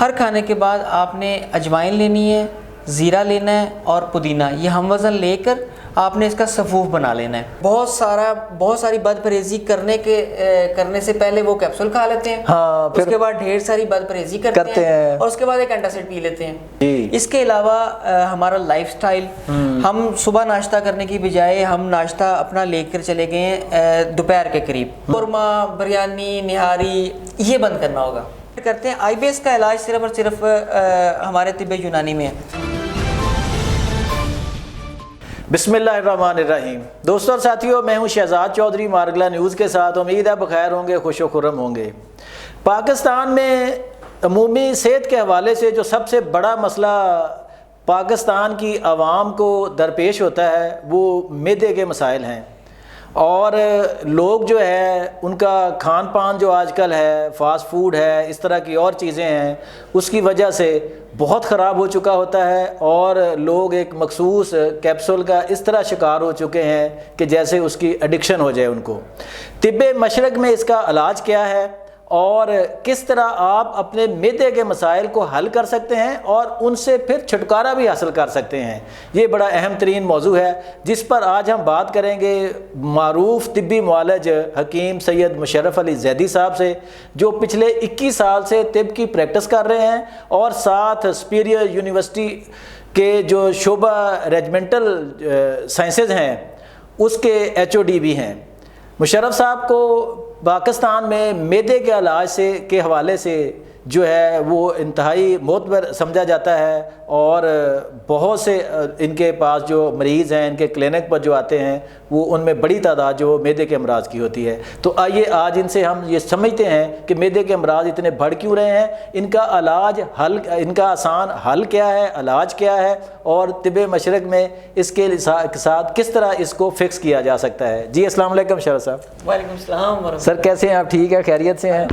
ہر کھانے کے بعد آپ نے اجوائن لینی ہے، زیرہ لینا ہے اور پودینہ، یہ ہم وزن لے کر آپ نے اس کا صفوف بنا لینا ہے۔ بہت ساری بد پرہیزی کرنے سے پہلے وہ کیپسول کھا لیتے ہیں، اس کے بعد ڈھیر ساری بد پرہیزی کرتے ہیں اور اس کے بعد ایک اینٹاسڈ پی لیتے ہیں۔ اس کے علاوہ ہمارا لائف سٹائل، ہم صبح ناشتہ کرنے کی بجائے ہم ناشتہ اپنا لے کر چلے گئے ہیں دوپہر کے قریب، قورمہ، بریانی، نہاری، یہ بند کرنا ہوگا۔ کرتے ہیں آئی بی ایس کا علاج صرف اور صرف ہمارے طب یونانی میں ہے۔ بسم اللہ الرحمن الرحیم۔ دوستوں اور ساتھیوں، میں ہوں شہزاد چودھری مارگلا نیوز کے ساتھ۔ امید ہے بخیر ہوں گے، خوش و خرم ہوں گے۔ پاکستان میں عمومی صحت کے حوالے سے جو سب سے بڑا مسئلہ پاکستان کی عوام کو درپیش ہوتا ہے وہ معدے کے مسائل ہیں، اور لوگ جو ہے ان کا کھان پان جو آج کل ہے، فاسٹ فوڈ ہے، اس طرح کی اور چیزیں ہیں، اس کی وجہ سے بہت خراب ہو چکا ہوتا ہے، اور لوگ ایک مخصوص کیپسول کا اس طرح شکار ہو چکے ہیں کہ جیسے اس کی ایڈکشن ہو جائے ان کو۔ طب مشرق میں اس کا علاج کیا ہے اور کس طرح آپ اپنے معدے کے مسائل کو حل کر سکتے ہیں اور ان سے پھر چھٹکارا بھی حاصل کر سکتے ہیں، یہ بڑا اہم ترین موضوع ہے جس پر آج ہم بات کریں گے معروف طبی معالج حکیم سید مشرف علی زیدی صاحب سے، جو پچھلے 21 سال سے طب کی پریکٹس کر رہے ہیں اور ساتھ سپیریئر یونیورسٹی کے جو شعبہ ریجمنٹل سائنسز ہیں اس کے HOD بھی ہیں۔ مشرف صاحب کو پاکستان میں معدے کے علاج کے حوالے سے جو ہے وہ انتہائی معتبر سمجھا جاتا ہے، اور بہت سے ان کے پاس جو مریض ہیں ان کے کلینک پر جو آتے ہیں وہ ان میں بڑی تعداد جو معدے کے امراض کی ہوتی ہے۔ تو آئیے آج ان سے ہم یہ سمجھتے ہیں کہ معدے کے امراض اتنے بڑھ کیوں رہے ہیں، ان کا ان کا آسان حل کیا ہے، علاج کیا ہے، اور طب مشرق میں اس کے ساتھ کس طرح اس کو فکس کیا جا سکتا ہے۔ جی السلام علیکم شرف صاحب۔ وعلیکم السلام سر، کیسے ہیں آپ؟ ٹھیک ہے، خیریت سے ہیں؟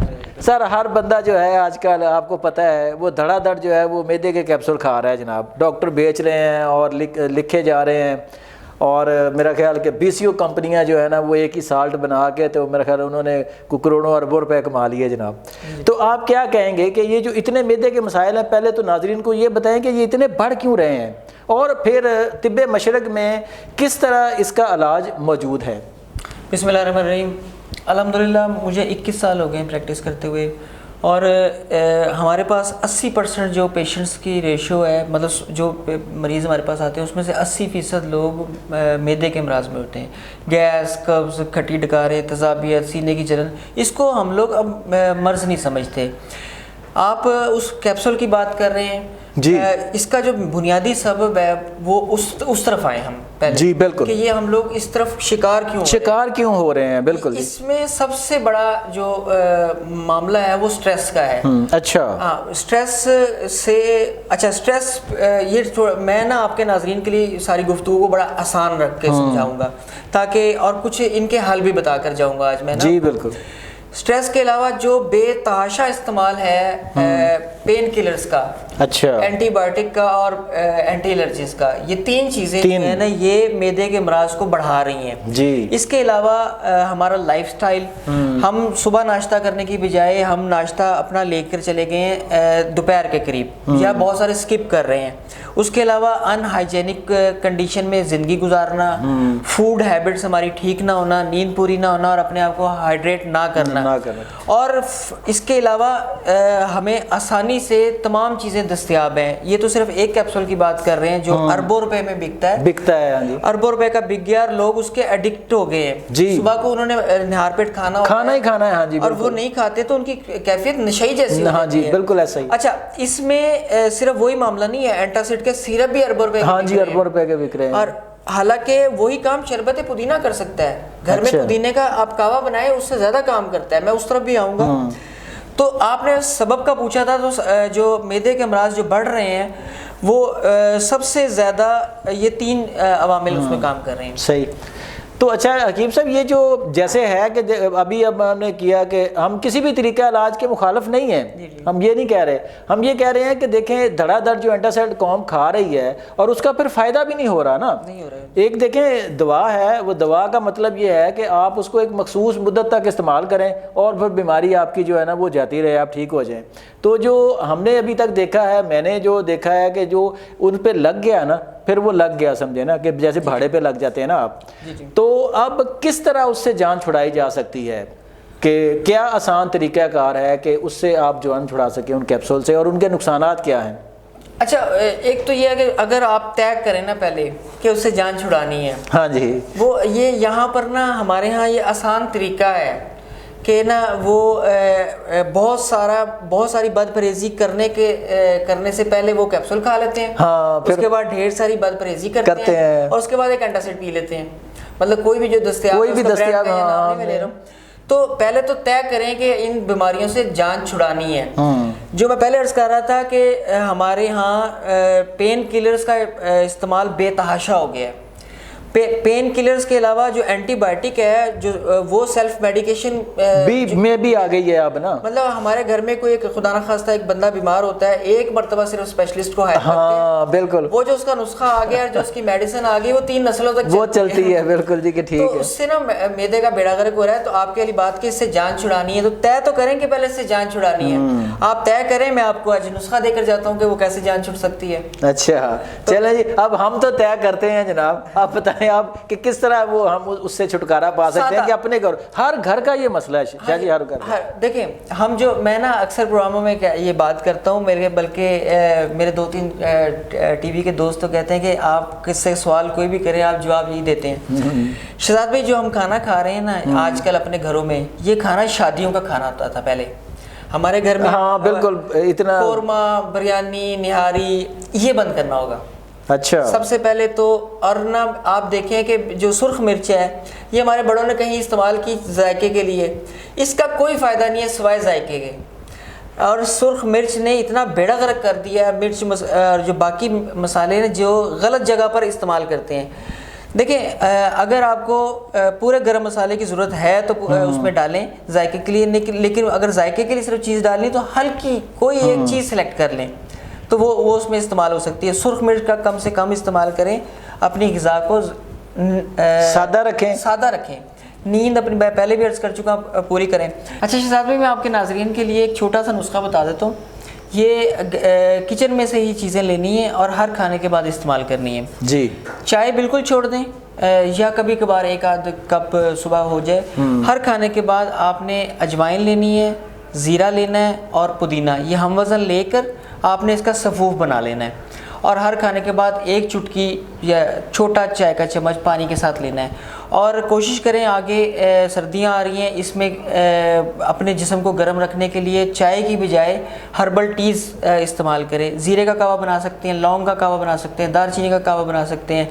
سر، ہر بندہ جو ہے آج کل آپ کو پتہ ہے وہ دھڑا دھڑ جو ہے وہ معدے کے کیپسول کھا رہا ہے جناب، ڈاکٹر بیچ رہے ہیں اور لکھے جا رہے ہیں، اور میرا خیال کہ BCO کمپنیاں جو ہے نا وہ ایک ہی سالٹ بنا کے تو میرا خیال انہوں نے کروڑوں اربوں روپے کما لیے جناب۔ تو آپ کیا کہیں گے کہ یہ جو اتنے معدے کے مسائل ہیں، پہلے تو ناظرین کو یہ بتائیں کہ یہ اتنے بڑھ کیوں رہے ہیں، اور پھر طب مشرق میں کس طرح اس کا علاج موجود ہے؟ بسم اللہ الرحمن الرحیم۔ الحمدللہ مجھے 21 سال ہو گئے ہیں پریکٹس کرتے ہوئے، اور ہمارے پاس 80% جو پیشنٹس کی ریشو ہے، مطلب جو مریض ہمارے پاس آتے ہیں اس میں سے 80% لوگ معدے کے امراض میں ہوتے ہیں۔ گیس، قبض، کھٹی ڈکاریں، تذابیت، سینے کی جلن، اس کو ہم لوگ اب مرض نہیں سمجھتے۔ آپ اس کیپسول کی بات کر رہے ہیں جی، اس کا جو بنیادی سبب ہے وہ اس طرف آئے ہم پہلے، جی بالکل، کہ یہ ہم لوگ اس طرف شکار کیوں ہو رہے ہیں۔ بالکل، اس میں سب سے بڑا جو معاملہ ہے وہ سٹریس کا ہے۔ اچھا، ہاں، سٹریس سے سٹریس یہ میں نا آپ کے ناظرین کے لیے ساری گفتگو کو بڑا آسان رکھ کے سمجھاؤں گا، تاکہ اور کچھ ان کے حل بھی بتا کر جاؤں گا آج میں نا۔ جی بالکل۔ سٹریس کے علاوہ جو بے تحاشا استعمال ہے پین کلرز کا، اچھا، اینٹی بایوٹک کا اور اینٹی الرجیز کا، یہ 3 چیزیں جو ہیں نا یہ معدے کے امراض کو بڑھا رہی ہیں۔ جی، اس کے علاوہ ہمارا لائف سٹائل، ہم صبح ناشتہ کرنے کی بجائے ہم ناشتہ اپنا لے کر چلے گئے ہیں دوپہر کے قریب، یا بہت سارے سکپ کر رہے ہیں۔ اس کے علاوہ ان ہائیجینک کنڈیشن میں زندگی گزارنا، فوڈ ہیبٹس ہماری ٹھیک نہ ہونا، نیند پوری نہ ہونا اور اپنے آپ کو ہائیڈریٹ نہ کرنا، اور اس کے علاوہ ہمیں آسانی سے تمام چیزیں دستیاب ہیں۔ یہ تو صرف ایک کیپسول کی بات کر رہے ہیں جو اربوں روپے میں بکتا ہے، اربوں روپے کا بک گیا اور لوگ اس کے ایڈکٹ ہو گئے ہیں۔ صبح کو انہوں نے نہار پیٹ کھانا ہی کھانا ہے، ہاں جی، اور وہ نہیں کھاتے تو ان کی کیفیت نشئی جیسی ہاں جی بالکل ایسا ہی۔ اچھا، اس میں صرف وہی معاملہ نہیں ہے، اینٹاسڈ کے سیرپ بھی اربوں روپے ہاں جی، اربوں روپے کے بک رہے ہیں، اور حالانکہ وہی کام شربت پودینہ کر سکتا ہے۔ گھر میں پودینے کا آپ کعوہ بنائے، اس سے زیادہ کام کرتا ہے، میں اس طرف بھی آؤں گا۔ تو آپ نے سبب کا پوچھا تھا، تو جو معدے کے امراض جو بڑھ رہے ہیں وہ سب سے زیادہ یہ 3 عوامل اس میں کام کر رہے ہیں۔ صحیح۔ تو اچھا حکیم صاحب، یہ جو جیسے ہے کہ ابھی اب ہم نے کیا کہ ہم کسی بھی طریقہ علاج کے مخالف نہیں ہیں، ہم یہ نہیں کہہ رہے، ہم یہ کہہ رہے ہیں کہ دیکھیں دھڑا دھڑ جو اینٹاسائڈ قوم کھا رہی ہے اور اس کا پھر فائدہ بھی نہیں ہو رہا نا، ایک دیکھیں دوا ہے، وہ دوا کا مطلب یہ ہے کہ آپ اس کو ایک مخصوص مدت تک استعمال کریں اور پھر بیماری آپ کی جو ہے نا وہ جاتی رہے، آپ ٹھیک ہو جائیں۔ تو جو ہم نے ابھی تک دیکھا ہے، میں نے جو دیکھا ہے کہ جو ان پہ لگ گیا نا پھر وہ لگ گیا، سمجھے نا، کہ جیسے بھاڑے پہ لگ جاتے ہیں نا آپ، تو اب کس طرح اس سے جان چھڑائی جا سکتی ہے، کہ کیا آسان طریقہ کار ہے کہ اس سے آپ جان چھڑا سکیں ان کیپسول سے، اور ان کے نقصانات کیا ہیں؟ اچھا، ایک تو یہ ہے کہ اگر آپ طے کریں نا پہلے کہ اس سے جان چھڑانی ہے، ہاں جی، وہ یہ یہاں پر نا ہمارے ہاں یہ آسان طریقہ ہے کہ نا وہ بہت ساری بد پرہیزی کرنے سے پہلے وہ کیپسول کھا لیتے ہیں، اس کے بعد ڈھیر ساری بد پرہیزی کرتے ہیں اور اس کے بعد ایک اینٹاسائڈ پی لیتے ہیں، مطلب کوئی بھی جو دستیاب نام نہیں لے رہا ہوں۔ تو پہلے تو طے کریں کہ ان بیماریوں سے جان چھڑانی ہے۔ جو میں پہلے عرض کر رہا تھا کہ ہمارے ہاں پین کلرز کا استعمال بے تحاشا ہو گیا ہے۔ پین کلرز کے علاوہ جو اینٹی بائیوٹک ہے جو وہ سیلف میڈیکیشن میں بھی آ گئی ہے اب نا، مطلب ہمارے گھر میں کوئی خدا نخواستہ ایک بندہ بیمار ہوتا ہے، ایک مرتبہ صرف اسپیشلسٹ کو ہائر کرتے ہیں، بالکل، وہ جو اس کا نسخہ آ گیا جو اس کی میڈیسن آ گئی وہ 3 نسلوں تک وہ چلتی ہے، بالکل جی کہ ٹھیک ہے۔ تو اس سے نا میدے کا بیڑا غرق ہو رہا ہے۔ تو آپ کی والی بات کہ اس سے جان چھڑانی ہے، تو طے تو کریں کہ پہلے اس سے جان چھڑانی ہے، آپ طے کریں، میں آپ کو آج نسخہ دے کر جاتا ہوں کہ وہ کیسے جان چھڑ سکتی ہے۔ اچھا چلیں جی، اب ہم تو طے کرتے ہیں جناب، آپ بتائیں آپ کہ کس طرح وہ ہم اس سے چھٹکارا پا سکتے ہیں کہ اپنے گھر، ہر گھر کا یہ مسئلہ ہے شاہ جی، ہر گھر۔ دیکھیں میں نا اکثر پروگراموں میں یہ بات کرتا ہوں، بلکہ میرے 2-3 ٹی وی کے دوست تو کہتے ہیں کہ آپ کس سے سوال کوئی بھی کریں آپ جواب یہی دیتے ہیں۔ شہزاد بھائی، جو ہم کھانا کھا رہے ہیں نا آج کل اپنے گھروں میں، یہ کھانا شادیوں کا کھانا ہوتا تھا پہلے ہمارے گھر میں۔ ہاں بالکل، اتنا قورمہ، بریانی، نہاری، یہ بند کرنا ہوگا اچھا سب سے پہلے تو۔ اور نا آپ دیکھیں کہ جو سرخ مرچ ہے یہ ہمارے بڑوں نے کہیں استعمال کی ذائقے کے لیے، اس کا کوئی فائدہ نہیں ہے سوائے ذائقے کے، اور سرخ مرچ نے اتنا بیڑا غرق کر دیا مرچ اور جو باقی مسالے ہیں جو غلط جگہ پر استعمال کرتے ہیں۔ دیکھیں اگر آپ کو پورے گرم مسالے کی ضرورت ہے تو اس میں ڈالیں ذائقے کے لیے، لیکن اگر ذائقے کے لیے صرف چیز ڈالنی تو ہلکی کوئی ایک چیز سلیکٹ کر لیں تو وہ اس میں استعمال ہو سکتی ہے۔ سرخ مرچ کا کم سے کم استعمال کریں، اپنی غذا کو سادہ رکھیں، نیند اپنی پہلے بھی عرض کر چکا پوری کریں۔ اچھا شہزاد بھائی، میں آپ کے ناظرین کے لیے ایک چھوٹا سا نسخہ بتا دیتا ہوں، یہ کچن میں سے ہی چیزیں لینی ہیں اور ہر کھانے کے بعد استعمال کرنی ہے جی۔ چائے بالکل چھوڑ دیں یا کبھی کبھار 1-8 کپ صبح ہو جائے۔ ہر کھانے کے بعد آپ نے اجوائن لینی ہے، زیرہ لینا ہے اور پودینہ، یہ ہم وزن لے کر آپ نے اس کا سفوف بنا لینا ہے، اور ہر کھانے کے بعد 1 چٹکی یا چھوٹا چائے کا چمچ پانی کے ساتھ لینا ہے۔ اور کوشش کریں، آگے سردیاں آ رہی ہیں، اس میں اپنے جسم کو گرم رکھنے کے لیے چائے کی بجائے ہربل ٹیز استعمال کریں۔ زیرے کا کہوہ بنا سکتے ہیں، لونگ کا کہوہ بنا سکتے ہیں، دار چینی کا کہوہ بنا سکتے ہیں۔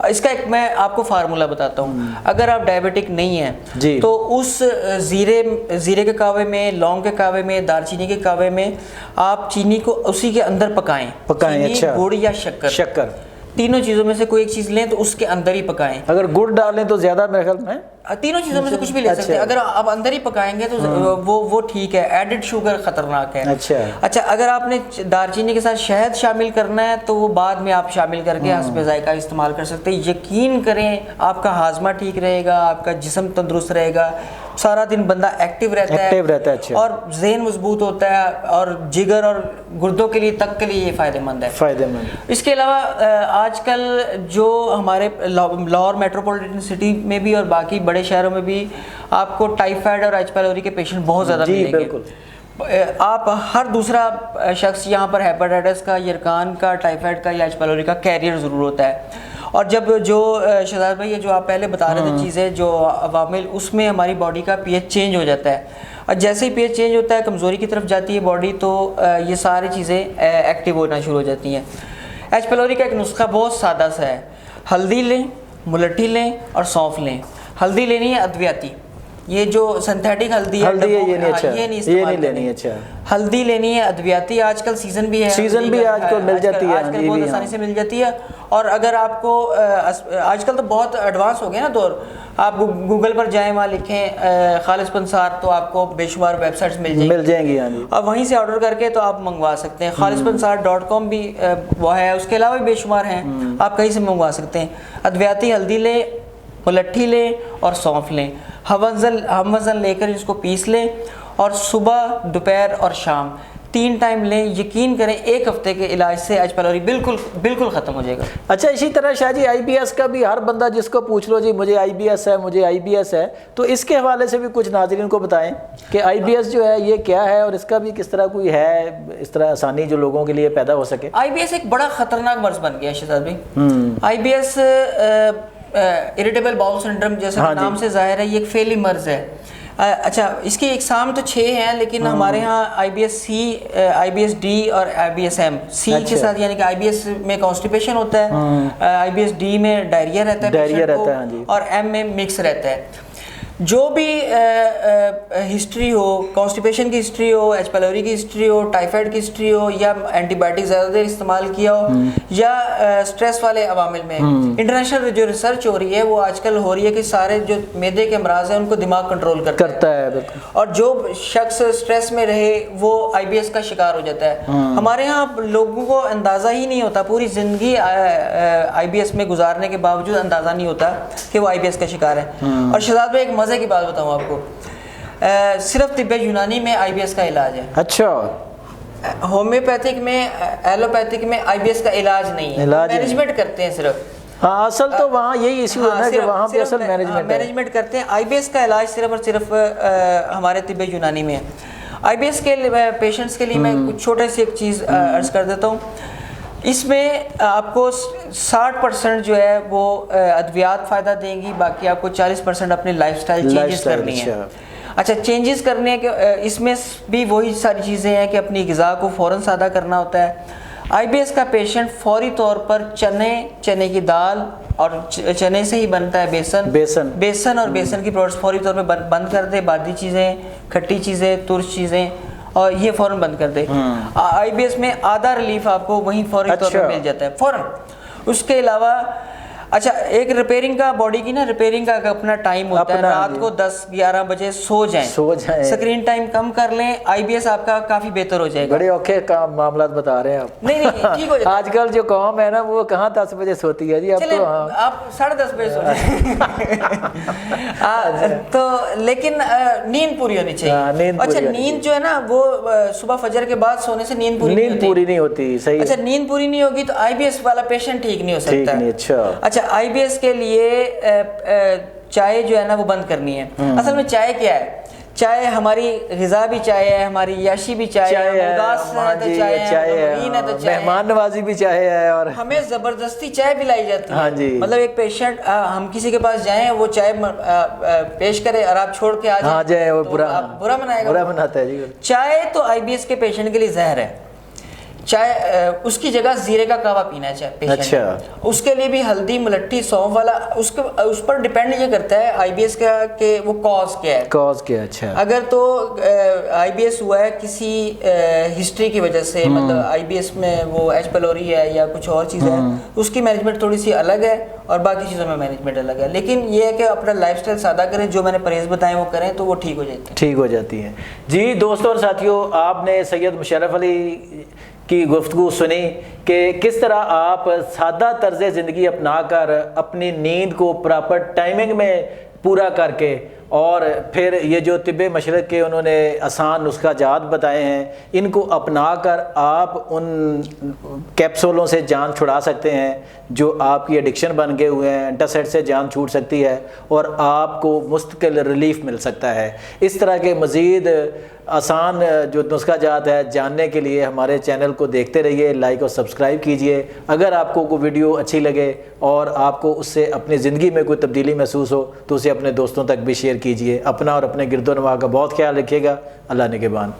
اس کا ایک میں آپ کو فارمولہ بتاتا ہوں، اگر آپ ڈائبیٹک نہیں ہیں تو اس زیرے کے کہوے میں، لونگ کے کہوے میں، دار چینی کے کہوے میں آپ چینی کو اسی کے اندر پکائیں، چینی، گڑ یا شکر، تینوں چیزوں میں سے کوئی ایک چیز لیں تو اس کے اندر ہی پکائیں۔ اگر گڑ ڈالیں تو زیادہ میرے خیال میں تینوں چیزوں میں سے کچھ بھی لے سکتے ہیں، اگر آپ اندر ہی پکائیں گے تو وہ ٹھیک ہے، ایڈڈ شوگر خطرناک ہے۔ اچھا، اگر آپ نے دار چینی کے ساتھ شہد شامل کرنا ہے تو وہ بعد میں آپ شامل کر کے حسب ذائقہ استعمال کر سکتے ہیں۔ یقین کریں آپ کا ہاضمہ ٹھیک رہے گا، آپ کا جسم تندرست رہے گا، سارا دن بندہ ایکٹیو رہتا ہے اور ذہن مضبوط ہوتا ہے، اور جگر اور گردوں کے لیے تک کے لیے یہ فائدہ مند ہے۔ اس کے علاوہ آج کل جو ہمارے لاہور میٹروپولیٹن سٹی میں بھی اور باقی بڑے شہروں میں بھی آپ کو ٹائیفائڈ اور ایچ پیلوری کے پیشنٹ بہت زیادہ ملیں گے۔ آپ ہر دوسرا شخص یہاں پر ہیپاٹائٹس کا، یرکان کا، ٹائیفائڈ کا یا ایچ پیلوری کا کیریئر ضرور ہوتا ہے۔ اور جب جو شہزاد بھائی جو آپ پہلے بتا رہے تھے چیزیں جو عوامل، اس میں ہماری باڈی کا پی ایچ چینج ہو جاتا ہے، اور جیسے ہی پی ایچ چینج ہوتا ہے کمزوری کی طرف جاتی ہے باڈی، تو یہ ساری چیزیں ایکٹیو ہونا شروع ہو جاتی ہیں۔ ایچ پیلوری کا ایک نسخہ بہت سادہ سا ہے، ہلدی لیں، ملٹھی لیں اور سونف لیں۔ ہلدی لینی ہے ادویاتی، یہ جو سنتھیٹک ہلدی ہے یہ نہیں استعمال لینی ہے۔ ہلدی لینی ہے ادویاتی، آج کل سیزن بھی ہے، آج کل مل جاتی ہے، آج کل بہت آسانی سے مل جاتی ہے۔ اور اگر آپ کو آج کل تو بہت ایڈوانس ہو گیا نا دور، آپ گوگل پر جائیں, وہاں لکھیں خالص پنسار, تو آپ کو بے شمار ویب سائٹس مل جائیں گی. ہاں جی, اب وہیں سے آرڈر کر کے تو آپ منگوا سکتے ہیں. خالصپنسار.com بھی وہ ہے, اس کے علاوہ بھی بے شمار ہیں, آپ کہیں سے منگوا سکتے ہیں. ادویاتی ہلدی لیں, ملٹھی لیں اور سونف لیں, ہم وزن لے کر اس کو پیس لیں اور صبح, دوپہر اور شام 3 ٹائم لیں. یقین کریں 1 ہفتے کے علاج سے ایچ پیلوری بالکل ختم ہو جائے گا. اچھا, اسی طرح شاہ جی آئی بی ایس کا بھی ہر بندہ جس کو پوچھ لو جی مجھے آئی بی ایس ہے, مجھے آئی بی ایس ہے, تو اس کے حوالے سے بھی کچھ ناظرین کو بتائیں کہ آئی بی ایس جو ہے یہ کیا ہے اور اس کا بھی کس طرح کوئی ہے اس طرح آسانی جو لوگوں کے لیے پیدا ہو سکے. آئی بی ایس ایک بڑا خطرناک مرض بن گیا شہزاد بھائی. I B S irritable bowel syndrome جیسا نام سے ظاہر ہے, یہ ایک فعلی مرض ہے. اچھا, اس کی اقسام تو 6 ہیں, لیکن ہمارے ہاں آئی بی ایس سی, آئی بی ایس ڈی اور آئی بی ایس ایم. سی کے ساتھ یعنی کہ آئی بی ایس میں کانسٹیپیشن ہوتا ہے, آئی بی ایس ڈی میں ڈائریا رہتا ہے اور ایم میں مکس رہتا ہے. جو بھی ہسٹری ہو, کانسٹیپیشن کی ہسٹری ہو, ایچ پیلوری کی ہسٹری ہو, ٹائیفائڈ کی ہسٹری ہو, یا اینٹی بایوٹک زیادہ دیر استعمال کیا ہو, یا سٹریس والے عوامل میں, انٹرنیشنل جو ریسرچ ہو رہی ہے وہ آج کل ہو رہی ہے کہ سارے جو معدے کے امراض ہیں ان کو دماغ کنٹرول کرتا ہے. اور جو شخص سٹریس میں رہے وہ آئی بی ایس کا شکار ہو جاتا ہے. ہمارے ہاں لوگوں کو اندازہ ہی نہیں ہوتا, پوری زندگی آئی بی ایس میں گزارنے کے باوجود اندازہ نہیں ہوتا کہ وہ آئی بی ایس کا شکار ہے. اور شہزاد بھائی ایک کی بات بتاؤں آپ کو, صرف طب یونانی میں آئی بی ایس کا علاج ہے. اچھا, ہومیوپیتھک میں, ایلوپیتھک میں آئی بی ایس کا علاج نہیں ہے, مینجمنٹ کرتے ہیں صرف. ہاں, اصل تو وہاں یہی ایشو ہے نا کہ وہاں پہ اصل مینجمنٹ کرتے ہیں. آئی بی ایس کا علاج صرف اور صرف ہمارے طب یونانی میں ہے. آئی بی ایس کے پیشنٹس کے لیے میں کچھ چھوٹے سی ایک چیز عرض کر دیتا ہوں. اس میں آپ کو 60% جو ہے وہ ادویات فائدہ دیں گی, باقی آپ کو 40% اپنی لائف سٹائل چینجز کرنی ہے. اچھا, چینجز کرنے کے اس میں بھی وہی ساری چیزیں ہیں کہ اپنی غذا کو فوراً سادہ کرنا ہوتا ہے. آئی بی ایس کا پیشنٹ فوری طور پر چنے کی دال, اور چنے سے ہی بنتا ہے بیسن اور بیسن کی پروڈکٹس فوری طور پہ بند کر دے. بادی چیزیں, کھٹی چیزیں, ترش چیزیں, اور یہ فوراً بند کر دے. آئی بی ایس میں آدھا ریلیف آپ کو وہیں فوری طور پر مل جاتا ہے فوراً. اس کے علاوہ اچھا, ایک ریپیئرنگ کا, باڈی کی نا ریپیئرنگ کا اپنا ٹائم ہوتا ہے. رات کو 10-11 بجے سو جائیں, سکرین ٹائم کم کر لیں, آئی بی ایس آپ کا کافی بہتر ہو جائے گا. بڑے اوکھے معاملات بتا رہے ہیں آپ. نہیں ٹھیک ہو جائے. آج کل جو قوم ہے نا وہ کہاں 10 بجے سوتی ہے جی, اب تو آپ 10:30 بجے سو جائیں تو, لیکن نیند پوری ہونی چاہیے. اچھا, نیند جو ہے نا وہ صبح فجر کے بعد سونے سے نیند پوری نہیں ہوتی. صحیح. اچھا, نیند پوری نہیں ہوگی تو آئی بی ایس والا پیشنٹ ٹھیک نہیں ہو سکتا. اچھا, آئی بی ایس کے لیے چائے جو ہے نا وہ بند کرنی ہے. اصل میں چائے کیا ہے؟ چائے ہماری غذا بھی چائے ہے, ہماری عیاشی بھی چائے ہے, اداس ہے تو چائے ہے, مہمان نوازی بھی چائے ہے, اور ہمیں زبردستی چائے پلائی جاتی ہے. مطلب ایک پیشنٹ, ہم کسی کے پاس جائیں, وہ چائے پیش کرے اور آپ چھوڑ کے آ جائیں, وہ برا مناتا ہے. چائے تو آئی بی ایس کے پیشنٹ کے لیے زہر ہے. چائے اس کی جگہ زیرے کا کعوہ پینا چاہے. اچھا, اس کے لیے بھی ہلدی, ملٹھی, سونف والا, اس پر ڈیپینڈ یہ کرتا ہے آئی بی ایس کا کہ وہ کاز کیا ہے. اچھا, اگر تو آئی بی ایس ہوا ہے کسی ہسٹری کی وجہ سے, مطلب آئی بی ایس میں وہ ایچ پیلوری ہے یا کچھ اور چیز ہے, اس کی مینجمنٹ تھوڑی سی الگ ہے اور باقی چیزوں میں مینجمنٹ الگ ہے. لیکن یہ ہے کہ اپنا لائف سٹائل سادہ کریں, جو میں نے پرہیز بتائے وہ کریں تو وہ ٹھیک ہو جاتی ہیں. جی دوستوں اور ساتھیوں, آپ نے سید مشرف علی کی گفتگو سنی کہ کس طرح آپ سادہ طرز زندگی اپنا کر اپنی نیند کو پراپر ٹائمنگ میں پورا کر کے, اور پھر یہ جو طب مشرق کے انہوں نے آسان نسخہ جات بتائے ہیں, ان کو اپنا کر آپ ان کیپسولوں سے جان چھڑا سکتے ہیں جو آپ کی ایڈکشن بن گئے ہوئے ہیں. انٹاسیڈ سے جان چھوٹ سکتی ہے اور آپ کو مستقل ریلیف مل سکتا ہے. اس طرح کے مزید آسان جو نسخہ جات ہے جاننے کے لیے ہمارے چینل کو دیکھتے رہیے, لائک اور سبسکرائب کیجئے. اگر آپ کو کوئی ویڈیو اچھی لگے اور آپ کو اس سے اپنی زندگی میں کوئی تبدیلی محسوس ہو تو اسے اپنے دوستوں تک بھی شیئر کیجئے. اپنا اور اپنے گرد و نواح کا بہت خیال رکھیے گا. اللہ نگہبان.